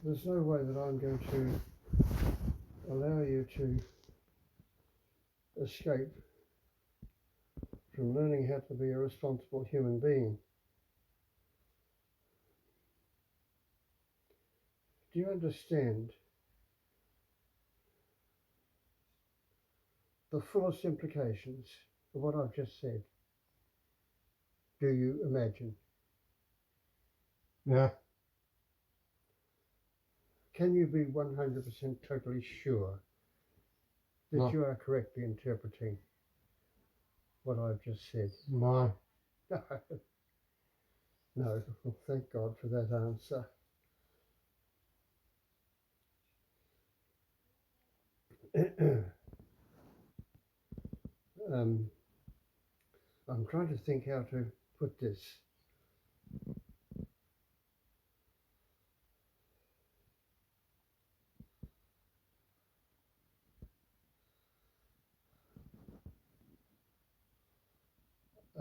there's no way that I'm going to allow you to escape from learning how to be a responsible human being. Do you understand the fullest implications of what I've just said? Do you imagine? Yeah. Can you be 100% totally sure that No. you are correctly interpreting what I've just said? No. No. Well, thank God for that answer. I'm trying to think how to put this.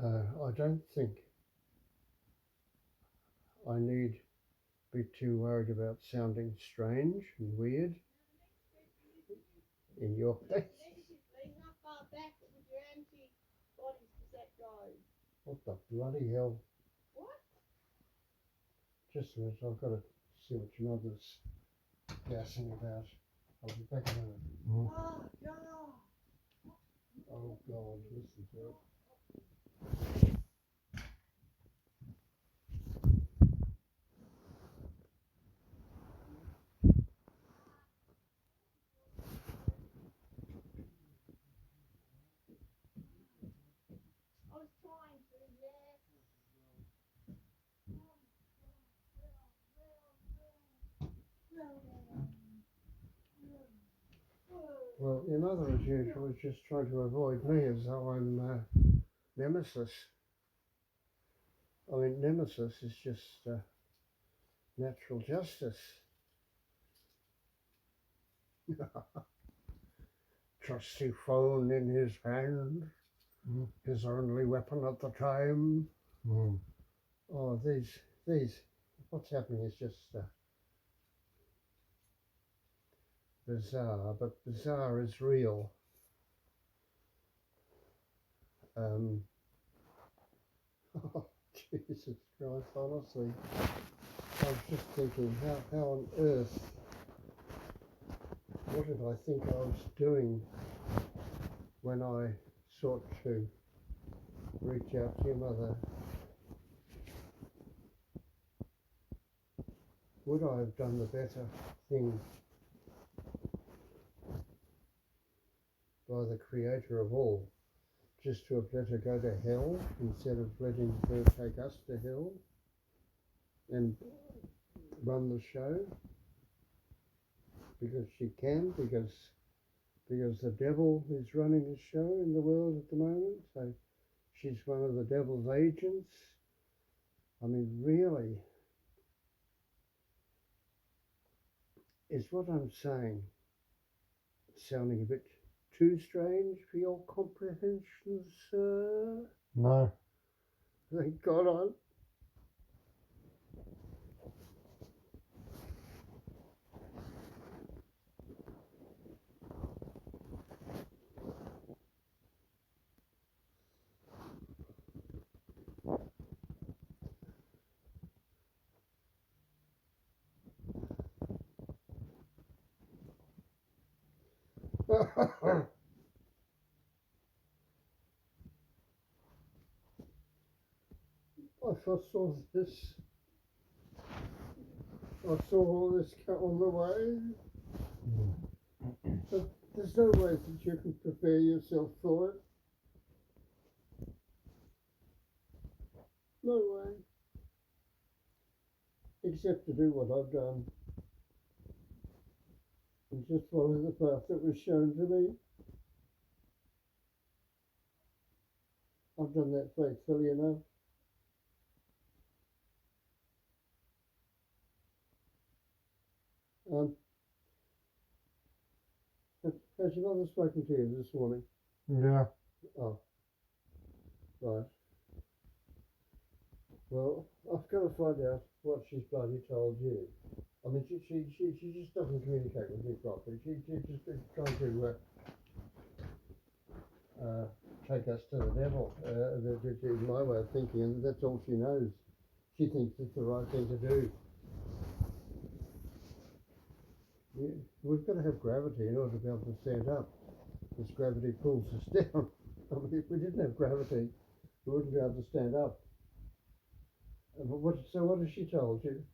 I don't think I need be too worried about sounding strange and weird in your face. How far back with your antibodies does that go? What the bloody hell? What? Just a minute, I've got to see what your mother's gassing about. I'll be back in a minute. Mm. Oh, God. Oh God, listen to it. I was trying to, yeah. Well, your mother, as usual, is just trying to avoid me as though I'm nemesis. I mean, nemesis is just natural justice. Trusty phone in his hand, his only weapon at the time. Mm. Oh, what's happening is just bizarre, but bizarre is real. Oh, Jesus Christ, honestly. I was just thinking, how on earth, what did I think I was doing when I sought to reach out to your mother? Would I have done the better thing by the creator of all, just to have let her go to hell instead of letting her take us to hell and run the show? Because she can, because the devil is running the show in the world at the moment, so she's one of the devil's agents. I mean, really, is what I'm saying sounding a bit too strange for your comprehension, sir? No. Thank God I'm... I foresaw this. I saw all this on the way. But there's no way that you can prepare yourself for it. No way. Except to do what I've done. And just follow the path that was shown to me. I've done that faithfully enough. Has your mother spoken to you this morning? Yeah. Oh, right. Well, I've got to find out what she's bloody told you. I mean, she just doesn't communicate with me properly. She just is trying to take us to the devil, in my way of thinking, and that's all she knows. She thinks it's the right thing to do. We've got to have gravity in order to be able to stand up. This gravity pulls us down. I mean, if we didn't have gravity, we wouldn't be able to stand up. So what has she told you?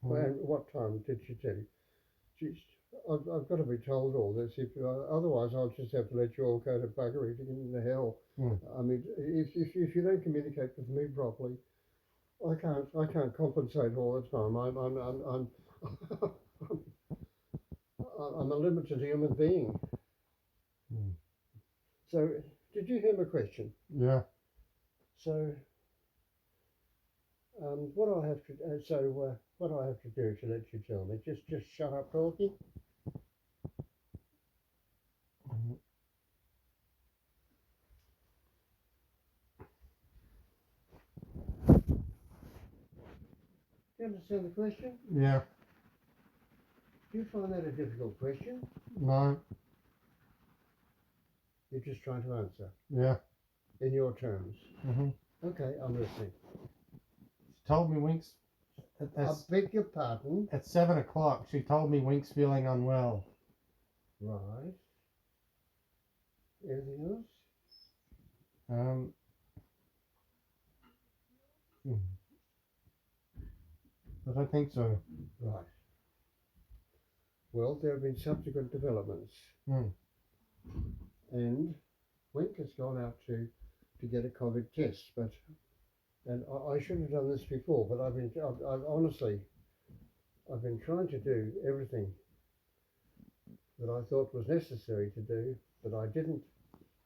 And what time did she tell you? She's, I've got to be told all this. Otherwise, I'll just have to let you all go to buggery to get into hell. I mean, if you don't communicate with me properly, I can't compensate all the time. I'm a limited human being. So, did you hear my question? Yeah. So, what do I have to? What do I have to do to let you tell me? Just shut up talking. Do you understand the question? Yeah. Do you find that a difficult question? No. You're just trying to answer Yeah. in your terms. Mhm. Okay, I'm listening. She told me Wink's I beg your pardon. at 7 o'clock. She told me Wink's feeling unwell. Right. Anything else? I don't think so. Right. Well, there have been subsequent developments, and Wink has gone out to get a COVID test, and I should have done this before, but I've honestly, I've been trying to do everything that I thought was necessary to do, but I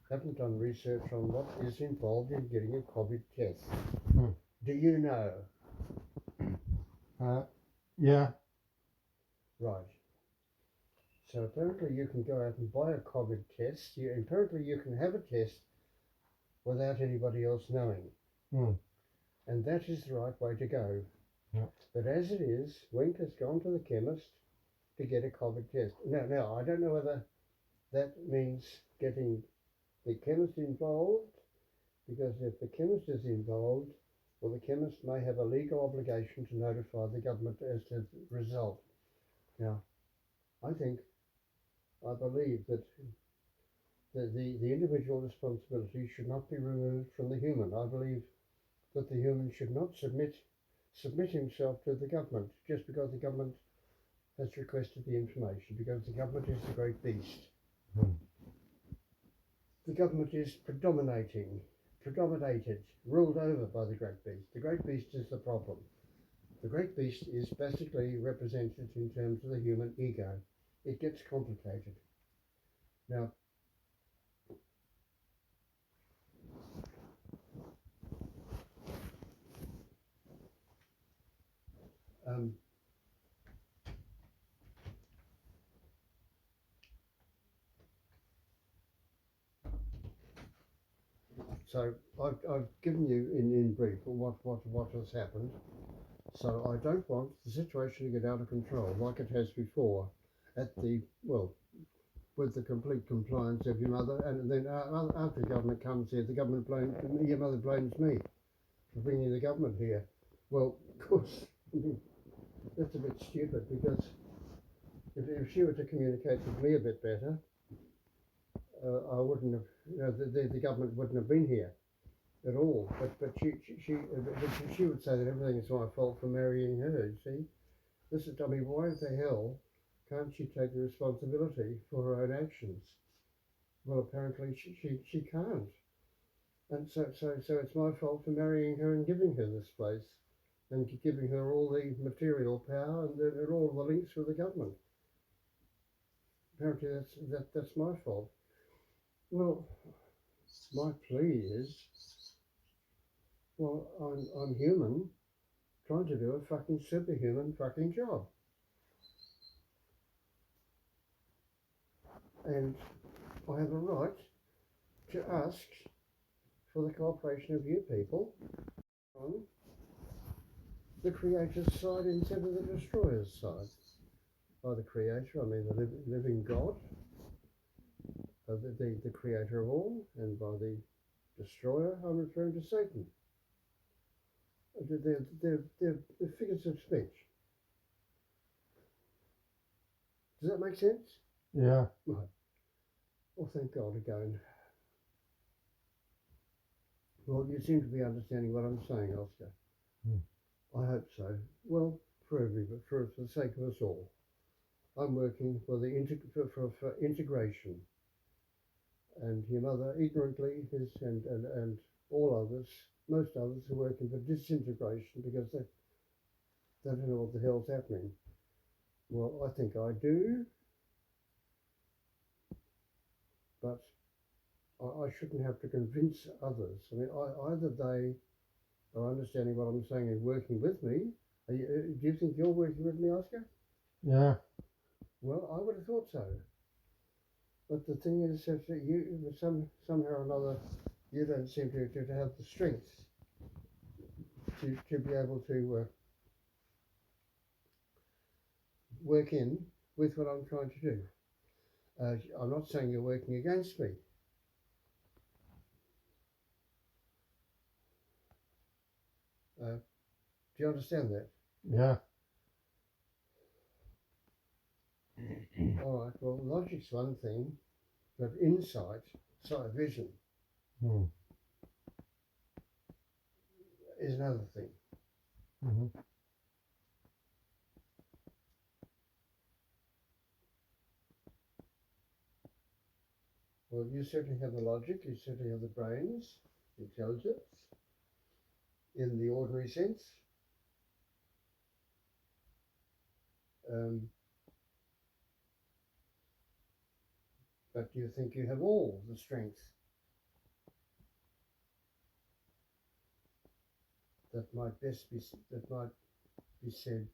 haven't done research on what is involved in getting a COVID test. Do you know? Yeah. Right. So apparently you can go out and buy a COVID test. Apparently you can have a test without anybody else knowing. And that is the right way to go. Yeah. But as it is, Wink has gone to the chemist to get a COVID test. Now I don't know whether that means getting the chemist involved, because if the chemist is involved, well, the chemist may have a legal obligation to notify the government as to the result. Now, I believe that the individual responsibility should not be removed from the human. I believe that the human should not submit himself to the government just because the government has requested the information, because the government is the great beast. The government is predominated, ruled over by the great beast. The great beast is the problem. The great beast is basically represented in terms of the human ego. It gets complicated. Now, so I've given you in brief what has happened. So I don't want the situation to get out of control like it has before, with the complete compliance of your mother, and then after the government comes here, your mother blames me for bringing the government here. Well, of course, that's a bit stupid, because if she were to communicate with me a bit better, I wouldn't have, the government wouldn't have been here at all. But she would say that everything is my fault for marrying her. See, why the hell can't she take the responsibility for her own actions? Well, apparently she can't, and so it's my fault for marrying her and giving her this place, and giving her all the material power and all the links with the government. Apparently that's my fault. Well, my plea is, well, I'm human, trying to do a fucking superhuman fucking job, and I have a right to ask for the cooperation of you people on the Creator's side instead of the Destroyer's side. By the Creator, I mean the living God, the Creator of all, and by the Destroyer, I'm referring to Satan. They're figures of speech. Does that make sense? Yeah. Right. Well, thank God again. Well, you seem to be understanding what I'm saying, Oscar. I hope so. Well, for everybody, for the sake of us all. I'm working for the for integration, and your mother ignorantly is, and all others, most others are working for disintegration because they don't know what the hell's happening. Well, I think I do, but I shouldn't have to convince others. I mean, either they are understanding what I'm saying and working with me. Do you think you're working with me, Oscar? Yeah. Well, I would have thought so. But the thing is that you, somehow or another, you don't seem to have the strength to be able to work in with what I'm trying to do. I'm not saying you're working against me. Do you understand that? Yeah. All right. Well, logic's one thing, but insight, sight, vision, is another thing. Mm-hmm. Well, you certainly have the logic, you certainly have the brains, the intelligence, in the ordinary sense. But do you think you have all the strength that might be said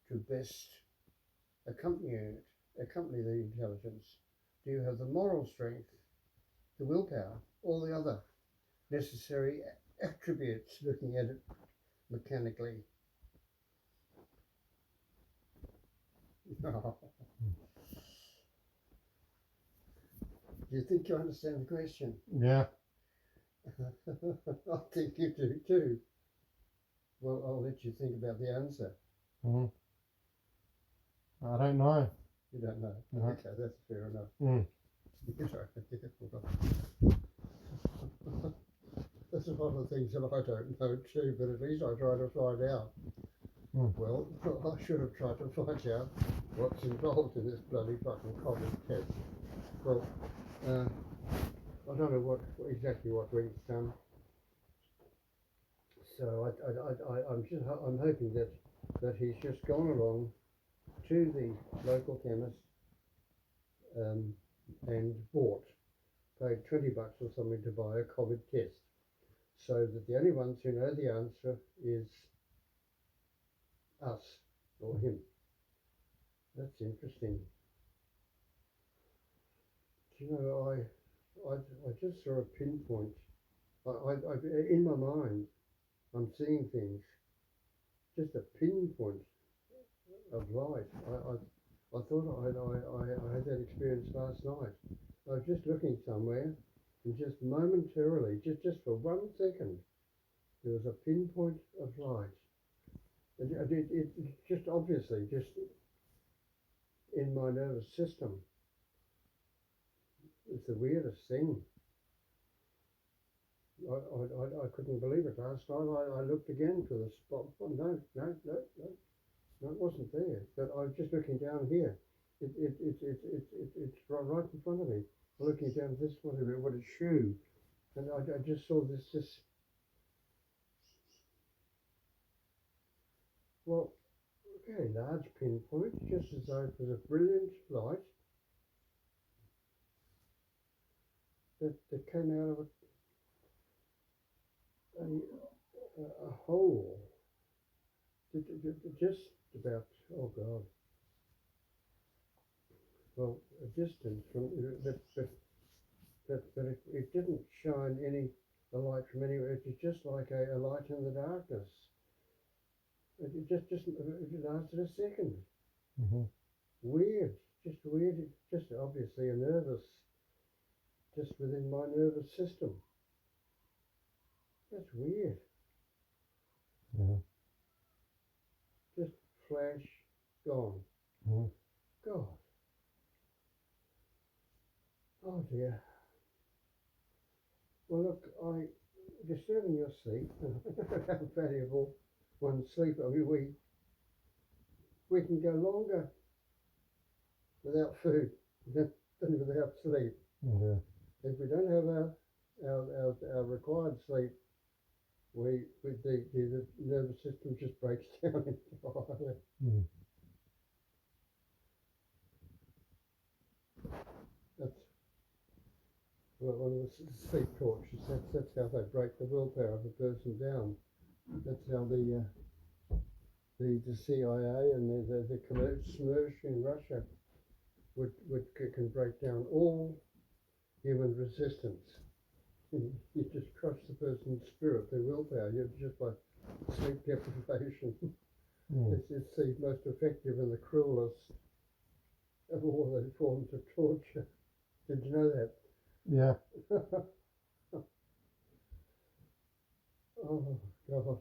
to best accompany the intelligence? Do you have the moral strength, the willpower, all the other necessary attributes, looking at it mechanically? Do you think you understand the question? Yeah. I think you do too. Well, I'll let you think about the answer. Mm-hmm. I don't know. You don't know. No. Okay, that's fair enough. There's a lot of things that I don't know too, but at least I try to find out. Well, I should have tried to find out what's involved in this bloody fucking COVID test. Well, I don't know exactly what Rink's done. So I'm hoping that he's just gone along to the local chemist and paid $20 or something to buy a COVID test, so that the only ones who know the answer is us or him. That's interesting. Do you know, I just saw a pinpoint. In my mind, I'm seeing things. Just a pinpoint of light. I thought I had that experience last night. I was just looking somewhere, and just momentarily, just for 1 second, there was a pinpoint of light. It just obviously, just in my nervous system. It's the weirdest thing. I couldn't believe it. Last night I looked again for the spot. Oh, no, it wasn't there. But I was just looking down here. It's right in front of me. I'm looking down this what a shoe, and I just saw this. Well, very large pinpoint, just as though it was a brilliant light that came out of a hole, just about, oh God, well, a distance from, but it didn't shine any the light from anywhere. It's just like a light in the darkness. It lasted a second. Mm-hmm. Weird, just weird. Just obviously a nervous, just within my nervous system. That's weird. Yeah. Just flash, gone. Mm-hmm. God. Oh dear. Well, look, disturbing your sleep, how valuable one's sleep. I mean, we can go longer without food than without sleep. Yeah. If we don't have our required sleep, the nervous system just breaks down entirely. Mm. That's one of the sleep tortures. That's how they break the willpower of a person down. That's how the CIA and the Smersh in Russia can break down all human resistance. You just crush the person's spirit, their willpower, just by sleep deprivation. Mm. It's the most effective and the cruelest of all those forms of torture. Did you know that? Yeah. Oh, God.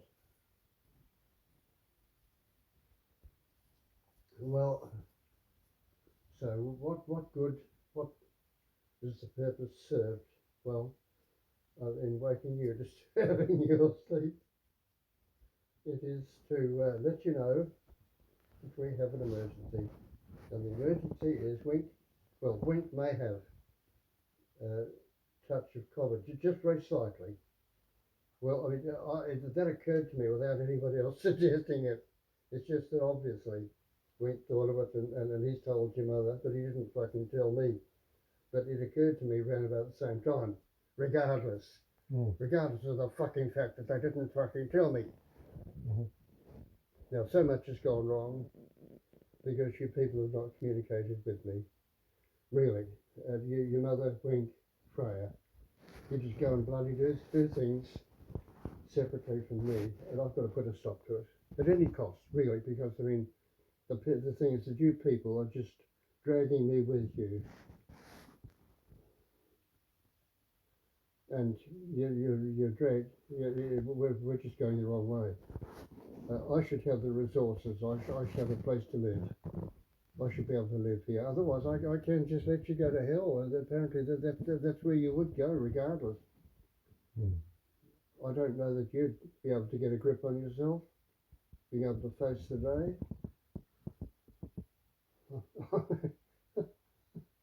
Well, so what good, what is the purpose served? Well, in waking you, disturbing your sleep, it is to let you know if we have an emergency. And the emergency is Wink may have a touch of COVID, just very slightly. Well, I mean, that occurred to me without anybody else suggesting it. It's just that obviously Wink thought of it and he's told your mother, but he didn't fucking tell me. But it occurred to me around about the same time, regardless of the fucking fact that they didn't fucking tell me. Mm-hmm. Now, so much has gone wrong because you people have not communicated with me. Really. Your mother, Wink, Freya, you just go and bloody do things separately from me, and I've got to put a stop to it. At any cost, really, because, I mean, the thing is that you people are just dragging me with you. And you're dragged, we're just going the wrong way. I should have the resources, I should have a place to live. I should be able to live here. Otherwise, I can't just let you go to hell. And apparently, that's where you would go, regardless. Mm. I don't know that you'd be able to get a grip on yourself, being able to face the day.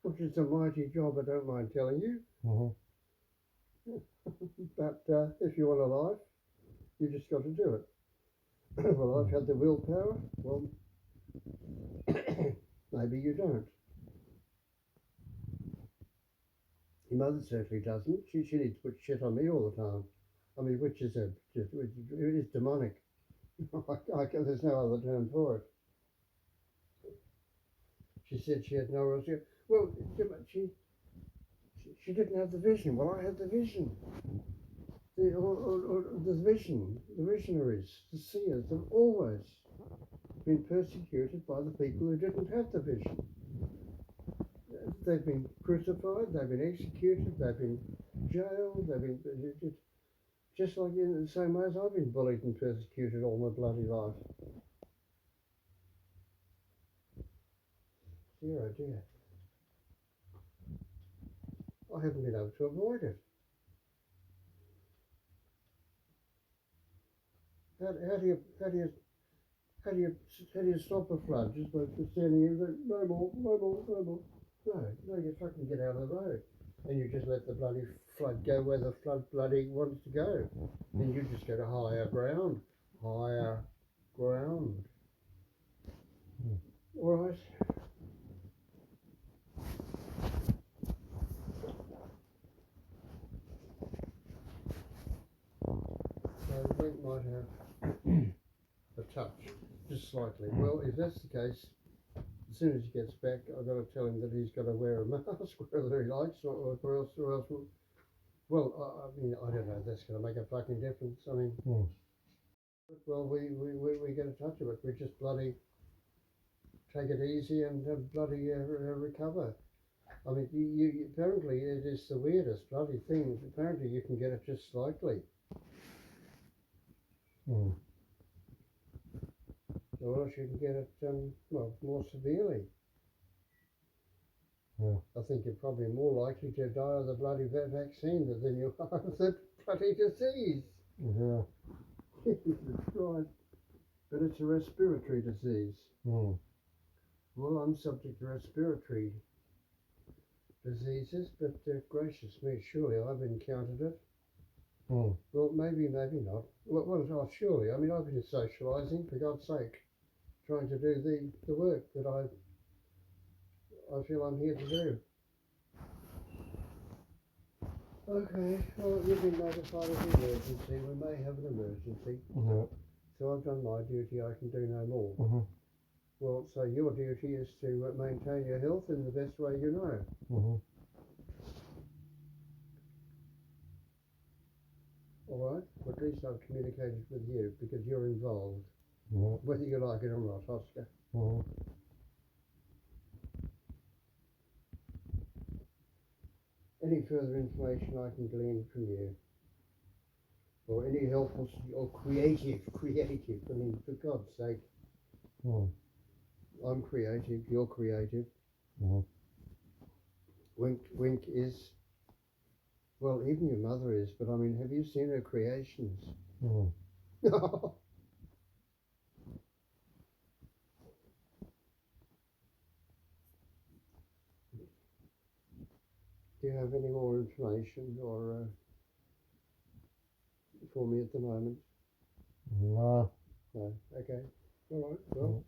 Which is a mighty job, I don't mind telling you. Mm-hmm. But if you want a life, you just got to do it. Well, I've had the willpower. Well, maybe you don't. Your mother certainly doesn't. She needs to put shit on me all the time. I mean, which is demonic. There's no other term for it. She said she had nowhere else to go. Well, she didn't have the vision. Well, I had the vision. The vision, the visionaries, the seers have always been persecuted by the people who didn't have the vision. They've been crucified, they've been executed, they've been jailed, they've been just like in the same way as I've been bullied and persecuted all my bloody life. Dear, oh dear. I haven't been able to avoid it. How do you stop a flood just by standing in there? No more. No, you fucking get out of the road. And you just let the bloody flood go where the flood bloody wants to go. And you just go to higher ground. Higher ground. All right. So Wink might have a touch, just slightly. Well, if that's the case, as soon as he gets back, I've got to tell him that he's got to wear a mask, whether he likes it or else Well, I mean, I don't know. That's going to make a fucking difference. I mean, Mm. well, we get a touch of it. We just bloody take it easy and bloody recover. I mean, you apparently it is the weirdest bloody thing. Apparently, you can get it just slightly, Mm. or else you can get it well more severely. Yeah. I think you're probably more likely to die of the bloody vaccine than you are of the bloody disease. Yeah. Jesus Christ. But it's a respiratory disease. Mm. Well, I'm subject to respiratory diseases, but gracious me, surely I've encountered it. Mm. Well, maybe not. Well, surely. I mean, I've been socialising, for God's sake, trying to do the work that I feel I'm here to do. Okay, well, you've been notified of the emergency. We may have an emergency. Yeah. So I've done my duty, I can do no more. Mm-hmm. Well, so your duty is to maintain your health in the best way you know. Mm-hmm. All right? Well, at least I've communicated with you because you're involved, Yeah. whether you like it or not, Oscar. Mm-hmm. Any further information I can glean from you, or any helpful or creative, I mean, for God's sake, Mm. I'm creative, you're creative. Mm-hmm. Wink is, well, even your mother is, but I mean, have you seen her creations? Mm. Do you have any more information or for me at the moment? No. No. Okay. All right. Well,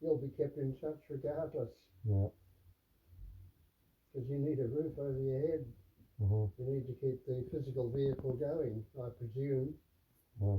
you'll be kept in touch regardless, Yeah. because you need a roof over your head. Mm-hmm. You need to keep the physical vehicle going, I presume. Yeah.